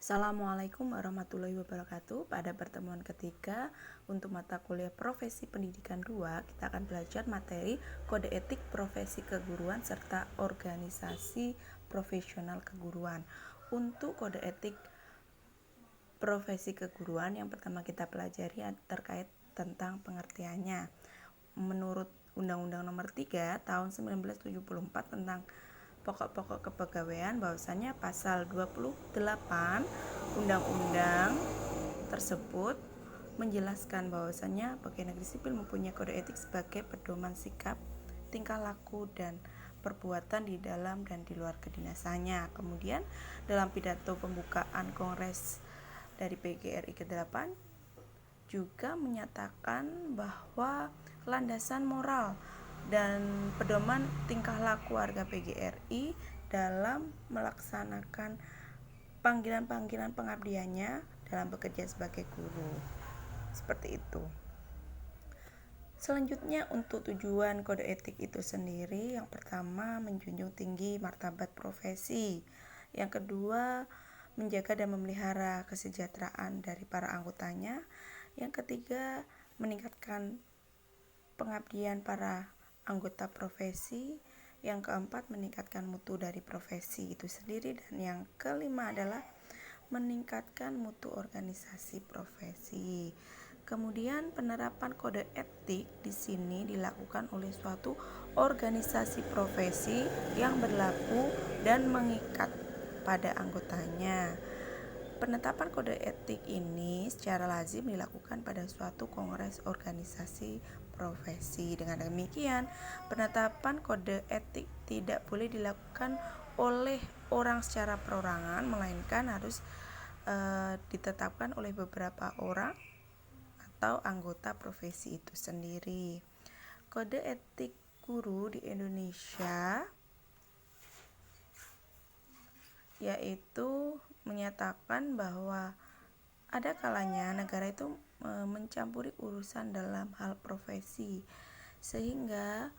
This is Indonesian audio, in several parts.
Assalamualaikum warahmatullahi wabarakatuh. Pada pertemuan ketiga untuk mata kuliah Profesi Pendidikan 2, kita akan belajar materi Kode Etik Profesi Keguruan serta Organisasi Profesional Keguruan. Untuk Kode Etik Profesi Keguruan, yang pertama kita pelajari terkait tentang pengertiannya. Menurut Undang-Undang Nomor 3 Tahun 1974 tentang pokok-pokok kepegawaian, bahwasanya pasal 28 undang-undang tersebut menjelaskan bahwasanya pegawai negeri sipil mempunyai kode etik sebagai pedoman sikap, tingkah laku, dan perbuatan di dalam dan di luar kedinasannya. Kemudian dalam pidato pembukaan Kongres dari PGRI ke-8 juga menyatakan bahwa landasan moral dan pedoman tingkah laku warga PGRI dalam melaksanakan panggilan-panggilan pengabdiannya dalam bekerja sebagai guru. Seperti itu. Selanjutnya, untuk tujuan kode etik itu sendiri, yang pertama menjunjung tinggi martabat profesi, yang kedua menjaga dan memelihara kesejahteraan dari para anggotanya, yang ketiga meningkatkan pengabdian para anggota profesi, yang keempat meningkatkan mutu dari profesi itu sendiri, dan yang kelima adalah meningkatkan mutu organisasi profesi. Kemudian penerapan kode etik di sini dilakukan oleh suatu organisasi profesi yang berlaku dan mengikat pada anggotanya. Penetapan kode etik ini secara lazim dilakukan pada suatu kongres organisasi profesi. Dengan demikian, penetapan kode etik tidak boleh dilakukan oleh orang secara perorangan, melainkan harus ditetapkan oleh beberapa orang atau anggota profesi itu sendiri. Kode etik guru di Indonesia yaitu menyatakan bahwa ada kalanya negara itu mencampuri urusan dalam hal profesi, sehingga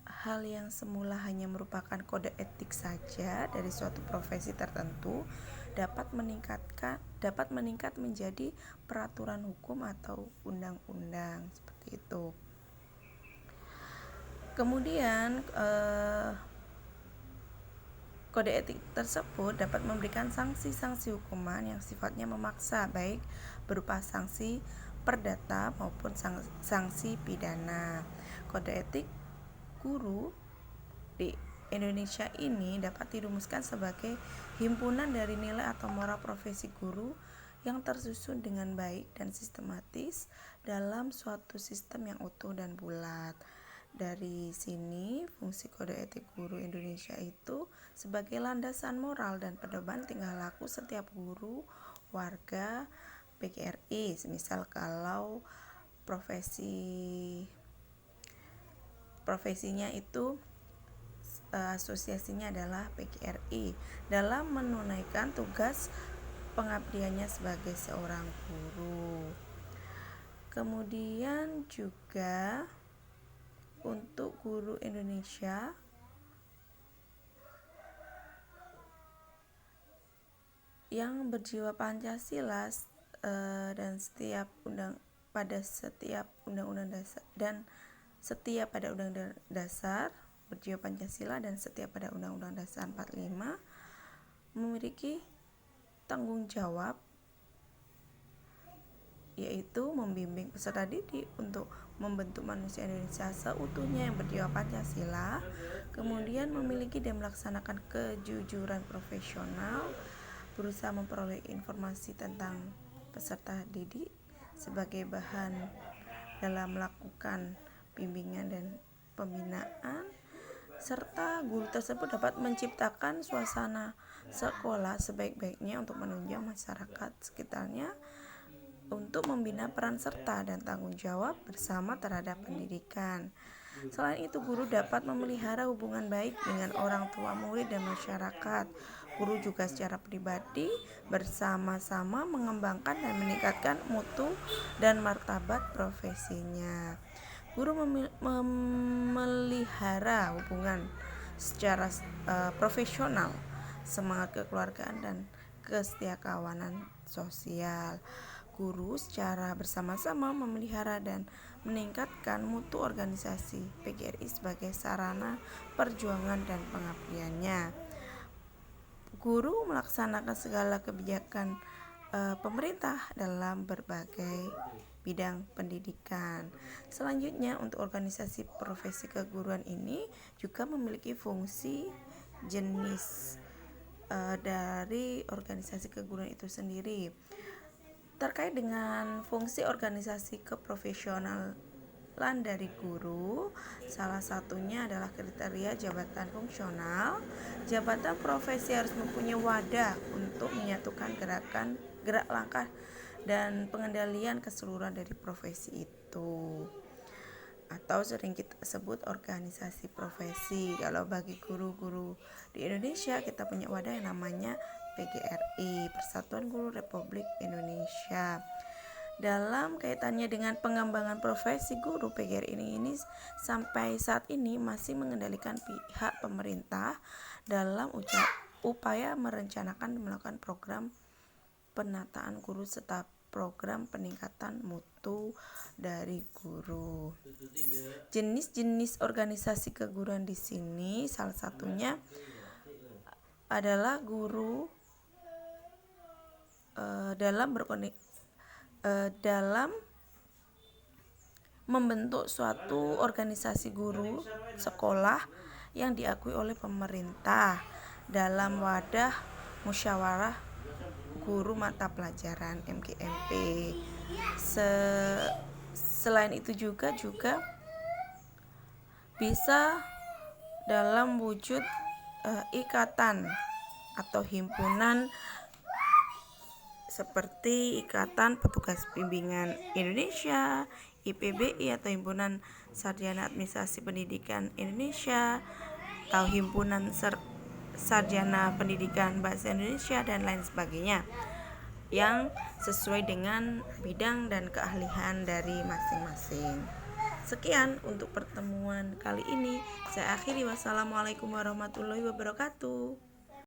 hal yang semula hanya merupakan kode etik saja dari suatu profesi tertentu dapat meningkat menjadi peraturan hukum atau undang-undang, seperti itu. Kemudian kode etik tersebut dapat memberikan sanksi-sanksi hukuman yang sifatnya memaksa, baik berupa sanksi perdata maupun sanksi pidana. Kode etik guru di Indonesia ini dapat dirumuskan sebagai himpunan dari nilai atau moral profesi guru yang tersusun dengan baik dan sistematis dalam suatu sistem yang utuh dan bulat. Dari sini, fungsi kode etik guru Indonesia itu sebagai landasan moral dan pedoman tingkah laku setiap guru warga PGRI. Semisal kalau profesinya itu asosiasinya adalah PGRI dalam menunaikan tugas pengabdiannya sebagai seorang guru. Kemudian juga untuk guru Indonesia yang berjiwa Pancasila dan pada setiap undang-undang dasar dan setia pada undang-undang dasar, berjiwa Pancasila dan setia pada Undang-Undang Dasar 45, memiliki tanggung jawab yaitu membimbing peserta didik untuk membentuk manusia Indonesia seutuhnya yang berjiwa Pancasila, kemudian memiliki dan melaksanakan kejujuran profesional, berusaha memperoleh informasi tentang peserta didik sebagai bahan dalam melakukan bimbingan dan pembinaan, serta guru tersebut dapat menciptakan suasana sekolah sebaik-baiknya untuk menunjang masyarakat sekitarnya untuk membina peran serta dan tanggung jawab bersama terhadap pendidikan. Selain itu, guru dapat memelihara hubungan baik dengan orang tua, murid, dan masyarakat. Guru juga secara pribadi bersama-sama mengembangkan dan meningkatkan mutu dan martabat profesinya. Guru memelihara hubungan secara profesional, semangat kekeluargaan dan kesetiakawanan sosial. Guru secara bersama-sama memelihara dan meningkatkan mutu organisasi PGRI sebagai sarana perjuangan dan pengabdiannya. Guru melaksanakan segala kebijakan pemerintah dalam berbagai bidang pendidikan. Selanjutnya, untuk organisasi profesi keguruan ini juga memiliki fungsi jenis dari organisasi keguruan itu sendiri. Terkait dengan fungsi organisasi keprofesionalan dari guru, salah satunya adalah kriteria jabatan fungsional. Jabatan profesi harus mempunyai wadah untuk menyatukan gerak langkah dan pengendalian keseluruhan dari profesi itu, atau sering kita sebut organisasi profesi. Kalau bagi guru-guru di Indonesia, kita punya wadah yang namanya PGRI, Persatuan Guru Republik Indonesia. Dalam kaitannya dengan pengembangan profesi guru, PGRI ini sampai saat ini masih mengendalikan pihak pemerintah dalam upaya merencanakan dan melakukan program penataan guru serta program peningkatan mutu dari guru. Jenis-jenis organisasi keguruan di sini salah satunya adalah guru dalam membentuk suatu organisasi guru sekolah yang diakui oleh pemerintah dalam wadah musyawarah guru mata pelajaran MGMP. Selain itu juga bisa dalam wujud ikatan atau himpunan seperti Ikatan Petugas Bimbingan Indonesia, IPBI atau Himpunan Sarjana Administrasi Pendidikan Indonesia, atau Himpunan Sarjana Pendidikan Bahasa Indonesia, dan lain sebagainya, yang sesuai dengan bidang dan keahlian dari masing-masing. Sekian untuk pertemuan kali ini. Saya akhiri. Wassalamualaikum warahmatullahi wabarakatuh.